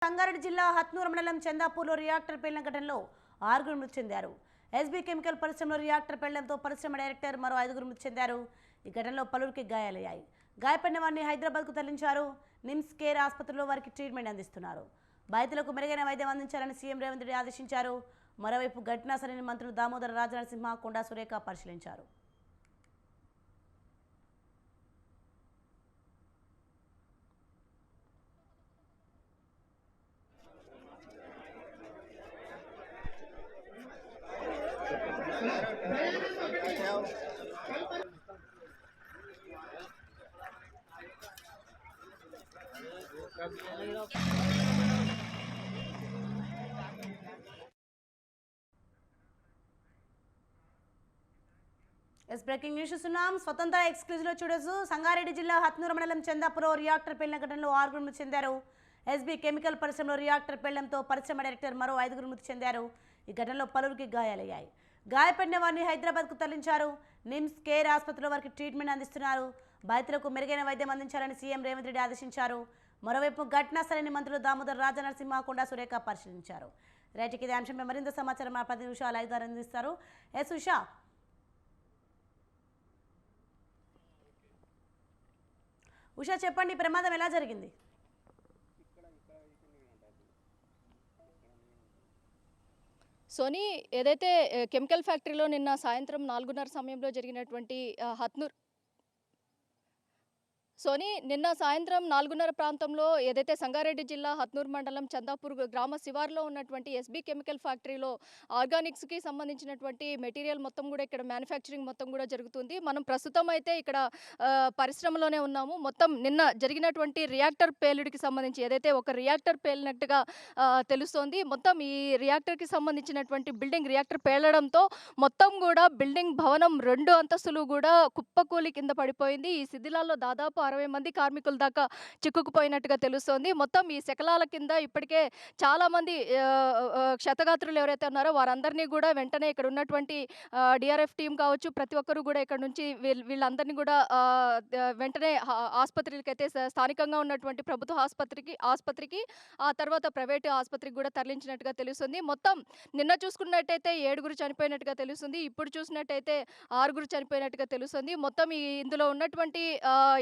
సంగారెడ్డి జిల్లా హత్నూరు మండలం చందాపూర్లో రియాక్టర్ పేలిన ఘటనలో 6 మృతి చెందారు. ఎస్బీ కెమికల్ పరిశ్రమలో రియాక్టర్ పేలడంతో పరిశ్రమ డైరెక్టర్ మరో 5 మృతి చెందారు. ఈ ఘటనలో పలువురికి గాయాలయ్యాయి. గాయపడిన వారిని హైదరాబాద్కు తరలించారు. నిమ్స్ కేర్ ఆసుపత్రిలో వారికి ట్రీట్మెంట్ అందిస్తున్నారు. బాధితులకు మెరుగైన వైద్యం అందించాలని సీఎం రేవంత్ రెడ్డి ఆదేశించారు. మరోవైపు ఘటనా స్థలిని మంత్రులు దామోదర రాజనరసింహ, కొండా సురేఖ పరిశీలించారు. బ్రేకింగ్ న్యూస్ చూస్తున్నాం. స్వతంత్ర ఎక్స్క్లూజివ్లో చూడొచ్చు. సంగారెడ్డి జిల్లా హత్నూరు మండలం చందాపూర్లో రియాక్టర్ పేలిన ఘటనలో 6 మృతి చెందారు. ఎస్బీ కెమికల్ పరిశ్రమలో రియాక్టర్ పేలడంతో పరిశ్రమ డైరెక్టర్ మరో 5 మృతి చెందారు. ఈ ఘటనలో పలువురికి గాయాలయ్యాయి. గాయపడిన వారిని హైదరాబాద్కు తరలించారు. నిమ్స్ కేర్ ఆసుపత్రిలో వారికి ట్రీట్మెంట్ అందిస్తున్నారు. బాధితులకు మెరుగైన వైద్యం అందించాలని సీఎం రేవంత్ రెడ్డి ఆదేశించారు. మరోవైపు ఘటనా స్థలిని మంత్రులు దామోదర రాజనరసింహ, కొండా సురేఖ పరిశీలించారు. రైట్కి ఇదే అంశంపై మరింత సమాచారం మా 10 నిమిషాలు లైవ్ ద్వారా అందిస్తారు. ఉషా, ఉషా చెప్పండి, ప్రమాదం ఎలా జరిగింది? సోనీ, ఏదైతే కెమికల్ ఫ్యాక్టరీలో నిన్న సాయంత్రం 4:30 సమయంలో జరిగినటువంటి నిన్న సాయంత్రం 4:30 ప్రాంతంలో ఏదైతే సంగారెడ్డి జిల్లా హత్నూరు మండలం చందాపూర్ గ్రామ శివార్లో ఉన్నటువంటి ఎస్బీ కెమికల్ ఫ్యాక్టరీలో ఆర్గానిక్స్కి సంబంధించినటువంటి మెటీరియల్ మొత్తం కూడా ఇక్కడ మ్యానుఫ్యాక్చరింగ్ మొత్తం కూడా జరుగుతుంది. మనం ప్రస్తుతం అయితే ఇక్కడ పరిశ్రమలోనే ఉన్నాము. మొత్తం నిన్న జరిగినటువంటి రియాక్టర్ పేలుడికి సంబంధించి ఏదైతే ఒక రియాక్టర్ పేలినట్టుగా తెలుస్తోంది. మొత్తం ఈ రియాక్టర్కి సంబంధించినటువంటి రియాక్టర్ పేలడంతో మొత్తం కూడా బిల్డింగ్ భవనం 2 అంతస్తులు కూడా కుప్పకూలి కింద పడిపోయింది. ఈ శిథిలాల్లో దాదాపు 60 మంది కార్మికుల దాకా చిక్కుకుపోయినట్టుగా తెలుస్తోంది. మొత్తం ఈ శకలాల కింద ఇప్పటికే చాలామంది క్షతగాత్రులు ఎవరైతే ఉన్నారో వారందరినీ కూడా వెంటనే ఇక్కడ ఉన్నటువంటి డిఆర్ఎఫ్ టీం కావచ్చు, ప్రతి ఒక్కరు కూడా ఇక్కడ నుంచి వీళ్ళందరినీ కూడా వెంటనే ఆసుపత్రికి అయితే స్థానికంగా ఉన్నటువంటి ప్రభుత్వ ఆసుపత్రికి ఆ తర్వాత ప్రైవేటు ఆసుపత్రికి కూడా తరలించినట్టుగా తెలుస్తుంది. మొత్తం నిన్న చూసుకున్నట్టయితే 7 చనిపోయినట్టుగా తెలుస్తుంది. ఇప్పుడు చూసినట్టయితే 6 చనిపోయినట్టుగా తెలుస్తుంది. మొత్తం ఇందులో ఉన్నటువంటి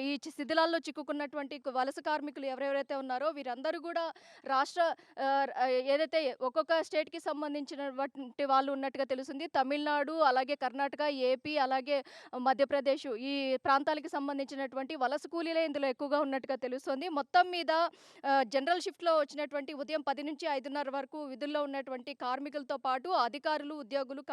ఈ శిథిలాల్లో చిక్కుకున్నటువంటి వలస కార్మికులు ఎవరెవరైతే ఉన్నారో వీరందరూ కూడా రాష్ట్ర ఏదైతే ఒక్కొక్క స్టేట్కి సంబంధించినటువంటి వాళ్ళు ఉన్నట్టుగా తెలుస్తుంది. తమిళనాడు, అలాగే కర్ణాటక, ఏపీ, అలాగే మధ్యప్రదేశ్ ఈ ప్రాంతాలకి సంబంధించినటువంటి వలస కూలీలే ఇందులో ఎక్కువగా ఉన్నట్టుగా తెలుస్తుంది. మొత్తం మీద జనరల్ షిఫ్ట్లో వచ్చినటువంటి ఉదయం 10 నుంచి 5:30 వరకు విధుల్లో ఉన్నటువంటి కార్మికులతో పాటు అధికారులు, ఉద్యోగులు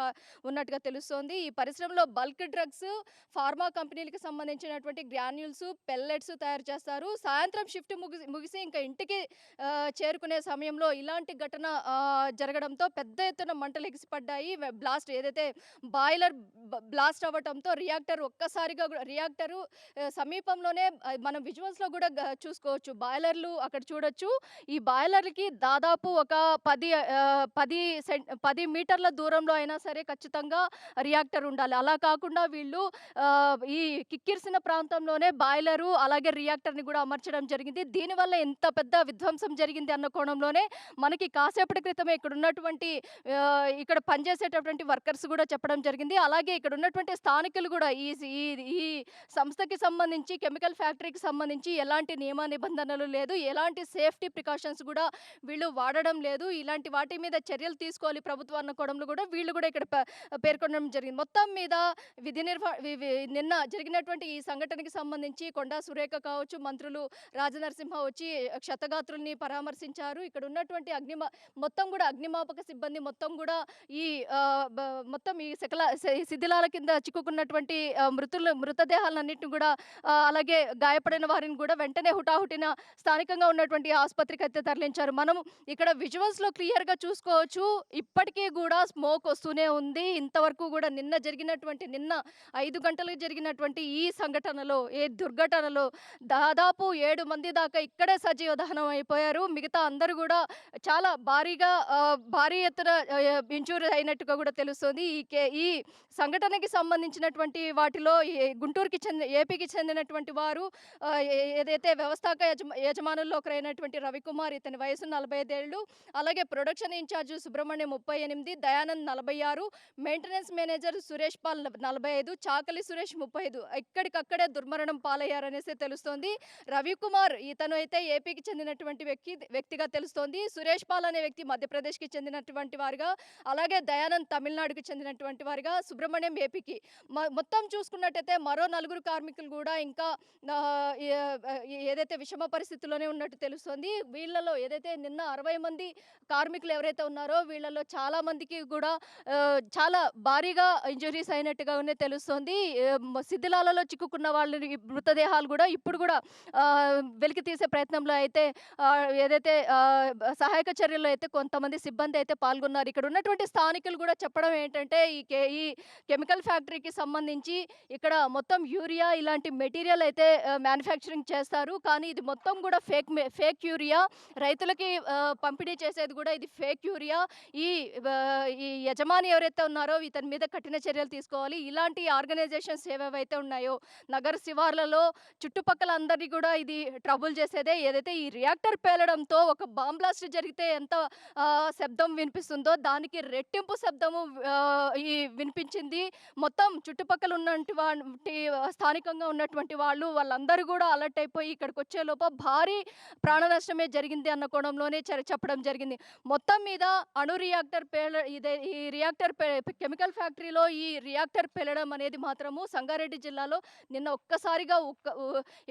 ఉన్నట్టుగా తెలుస్తోంది. ఈ పరిశ్రమలో బల్క్ డ్రగ్స్, ఫార్మా కంపెనీలకు సంబంధించినటువంటి గ్రాన్యూల్స్, పెల్లెట్స్ తయారు చేస్తారు. సాయంత్రం షిఫ్ట్ ముగిసి ఇంకా ఇంటికి చేరుకునే సమయంలో ఇలాంటి ఘటన జరగడంతో పెద్ద ఎత్తున మంటలు ఎగిసిపడ్డాయి. బ్లాస్ట్ ఏదైతే బాయిలర్ బ్లాస్ట్ అవ్వడంతో రియాక్టరు సమీపంలోనే మనం విజువల్స్లో కూడా చూసుకోవచ్చు. బాయిలర్లు అక్కడ చూడొచ్చు. ఈ బాయిలర్లకి దాదాపు ఒక 10 మీటర్ల దూరంలో అయినా సరే ఖచ్చితంగా రియాక్టర్ ఉండాలి. అలా కాకుండా వీళ్ళు ఈ కిక్కిరిసిన ప్రాంతంలోనే బాయిలరు అలాగే రియాక్టర్ని కూడా అమర్చడం జరిగింది. దీనివల్ల ఎంత పెద్ద విధ్వంసం జరిగింది అన్న కోణంలోనే మనకి కాసేపటి క్రితమే ఇక్కడ పనిచేసేటటువంటి వర్కర్స్ కూడా చెప్పడం జరిగింది. అలాగే ఇక్కడ ఉన్నటువంటి స్థానికులు కూడా ఈ సంస్థకి సంబంధించి, కెమికల్ ఫ్యాక్టరీకి సంబంధించి ఎలాంటి నియమ నిబంధనలు లేదు, ఎలాంటి సేఫ్టీ ప్రికాషన్స్ కూడా వీళ్ళు వాడడం లేదు. ఇలాంటి వాటి మీద చర్యలు తీసుకోవాలి ప్రభుత్వం అన్న కోణంలో కూడా వీళ్ళు కూడా ఇక్కడ పేర్కొనడం జరిగింది. మొత్తం మీద నిన్న జరిగినటువంటి ఈ సంఘటనకి సంబంధించి కొండా సురేఖ కావచ్చు, మంత్రులు రాజనరసింహ వచ్చి క్షతగాత్రుల్ని పరామర్శించారు. ఇక్కడ ఉన్నటువంటి మొత్తం కూడా అగ్నిమాపక సిబ్బంది మొత్తం కూడా ఈ శిథిలాల కింద చిక్కుకున్నటువంటి మృతదేహాలన్నింటిని కూడా అలాగే గాయపడిన వారిని కూడా వెంటనే హుటాహుటిన స్థానికంగా ఉన్నటువంటి ఆసుపత్రికి అయితే తరలించారు. మనం ఇక్కడ విజువల్స్లో క్లియర్గా చూసుకోవచ్చు. ఇప్పటికీ కూడా స్మోక్ వస్తూనే ఉంది. ఇంతవరకు కూడా నిన్న 5 గంటలకు జరిగినటువంటి ఈ సంఘటనలో ఏ దుర్ఘటన సంఘటనలో దాదాపు 7 మంది దాకా ఇక్కడే సజీవ దహనం అయిపోయారు. మిగతా అందరూ కూడా చాలా భారీ ఎత్తున ఇంజ్యూరీ అయినట్టుగా కూడా తెలుస్తుంది. ఈ సంఘటనకి సంబంధించినటువంటి వాటిలో ఏపీకి చెందినటువంటి వారు ఏదైతే వ్యవస్థాపక యజమానుల్లో ఒకరైనటువంటి రవికుమార్, ఇతని వయసు 45 ఏళ్ళు, అలాగే production incharge Subrahmanyam 38, Dayanand 46, maintenance manager Suresh Paul 45, Chakali Suresh 35 ఇక్కడికక్కడే దుర్మరణం పాలయ్యారనేసి తెలుస్తోంది. రవికుమార్ ఇతను అయితే ఏపీకి చెందినటువంటి వ్యక్తిగా తెలుస్తోంది. సురేష్ పాల్ అనే వ్యక్తి మధ్యప్రదేశ్కి చెందినటువంటి వారుగా, అలాగే దయానంద్ తమిళనాడుకి చెందినటువంటి వారుగా, సుబ్రహ్మణ్యం ఏపీకి. మొత్తం చూసుకున్నట్టయితే మరో 4 కార్మికులు కూడా ఇంకా ఏదైతే విషమ పరిస్థితుల్లోనే ఉన్నట్టు తెలుస్తోంది. వీళ్ళలో ఏదైతే నిన్న 60 మంది కార్మికులు ఎవరైతే ఉన్నారో వీళ్ళలో చాలా మందికి కూడా చాలా భారీగా ఇంజురీస్ అయినట్టుగానే తెలుస్తోంది. శిథిలాలలో చిక్కుకున్న వాళ్ళ మృతదేహాలు కూడా ఇప్పుడు కూడా వెలికి తీసే ప్రయత్నంలో అయితే ఏదైతే సహాయక చర్యల్లో అయితే కొంతమంది సిబ్బంది అయితే పాల్గొన్నారు. ఇక్కడ ఉన్నటువంటి స్థానికులు కూడా చెప్పడం ఏంటంటే ఈ కెమికల్ ఫ్యాక్టరీకి సంబంధించి ఇక్కడ మొత్తం యూరియా ఇలాంటి మెటీరియల్ అయితే మ్యానుఫ్యాక్చరింగ్ చేస్తారు. కానీ ఇది మొత్తం కూడా ఫేక్ యూరియా, రైతులకి పంపిణీ చేసేది కూడా ఇది ఫేక్ యూరియా. ఈ యజమాని ఎవరైతే ఉన్నారో ఇతని మీద కఠిన చర్యలు తీసుకోవాలి. ఇలాంటి ఆర్గనైజేషన్స్ ఏవేవైతే ఉన్నాయో నగర శివార్లలో చుట్టుపక్కల అందరినీ కూడా ఇది ట్రబుల్ చేసేదే. ఏదైతే ఈ రియాక్టర్ పేలడంతో ఒక బాంబ్ బ్లాస్ట్ జరిగితే ఎంత శబ్దం వినిపిస్తుందో దానికి రెట్టింపు శబ్దము వినిపించింది. మొత్తం చుట్టుపక్కల ఉన్నటువంటి స్థానికంగా ఉన్నటువంటి వాళ్ళందరూ కూడా అలర్ట్ అయిపోయి ఇక్కడికి వచ్చే లోప భారీ ప్రాణ నష్టమే జరిగింది అన్న కోణంలోనే చెప్పడం జరిగింది. మొత్తం మీద కెమికల్ ఫ్యాక్టరీలో ఈ రియాక్టర్ పేలడం అనేది మాత్రము సంగారెడ్డి జిల్లాలో నిన్న ఒక్కసారిగా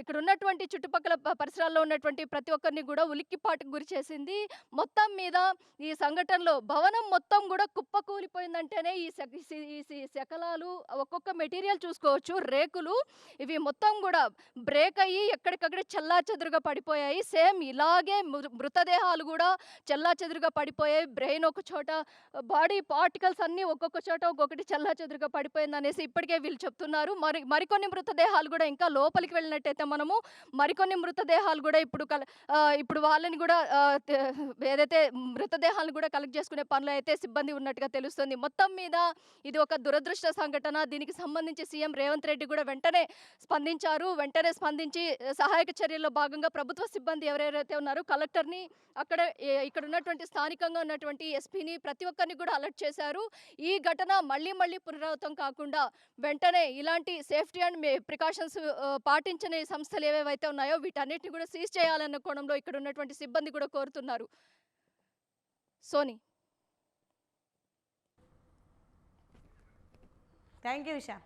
ఇక్కడ ఉన్నటువంటి చుట్టుపక్కల పరిసరాల్లో ఉన్నటువంటి ప్రతి ఒక్కరిని కూడా ఉలిక్కిపాటుకు గురి చేసింది. మొత్తం మీద ఈ సంఘటనలో భవనం మొత్తం కూడా కుప్పకూలిపోయిందంటేనే ఈ శకలాలు ఒక్కొక్క మెటీరియల్ చూసుకోవచ్చు. రేకులు ఇవి మొత్తం కూడా బ్రేక్ అయ్యి ఎక్కడికక్కడ చెల్లాచెదురుగా పడిపోయాయి. సేమ్ ఇలాగే మృతదేహాలు కూడా చెల్లాచెదురుగా పడిపోయాయి. బ్రెయిన్ ఒక చోట, బాడీ పార్టికల్స్ అన్నీ ఒక్కొక్క చోట ఒక్కొక్కటి చెల్లాచెదురుగా పడిపోయింది అనేసి ఇప్పటికే వీళ్ళు చెప్తున్నారు. మరికొన్ని మృతదేహాలు కూడా ఇంకా లోపలికి వెళ్ళినట్టయితే మనము మరికొన్ని మృతదేహాలు కూడా ఇప్పుడు వాళ్ళని కూడా ఏదైతే మృతదేహాలను కూడా కలెక్ట్ చేసుకునే పనులు అయితే సిబ్బంది ఉన్నట్టుగా తెలుస్తుంది. మొత్తం మీద ఇది ఒక దురదృష్ట సంఘటన. దీనికి సంబంధించి సీఎం రేవంత్ రెడ్డి కూడా వెంటనే స్పందించారు. వెంటనే స్పందించి సహాయక చర్యల్లో భాగంగా ప్రభుత్వ సిబ్బంది ఎవరెవరైతే ఉన్నారో కలెక్టర్ని, ఇక్కడ ఉన్నటువంటి స్థానికంగా ఉన్నటువంటి ఎస్పీని, ప్రతి ఒక్కరిని కూడా అలర్ట్ చేశారు. ఈ ఘటన మళ్ళీ పునరావృతం కాకుండా వెంటనే ఇలాంటి సేఫ్టీ అండ్ ప్రికాషన్స్ పాటించని సంస్థలు ఏవేవైతే ఉన్నాయో వీటన్నిటిని కూడా సీజ్ చేయాలన్న కోణంలో ఇక్కడ ఉన్నటువంటి సిబ్బంది కూడా కోరుతున్నారు. సోని. Thank you Usha.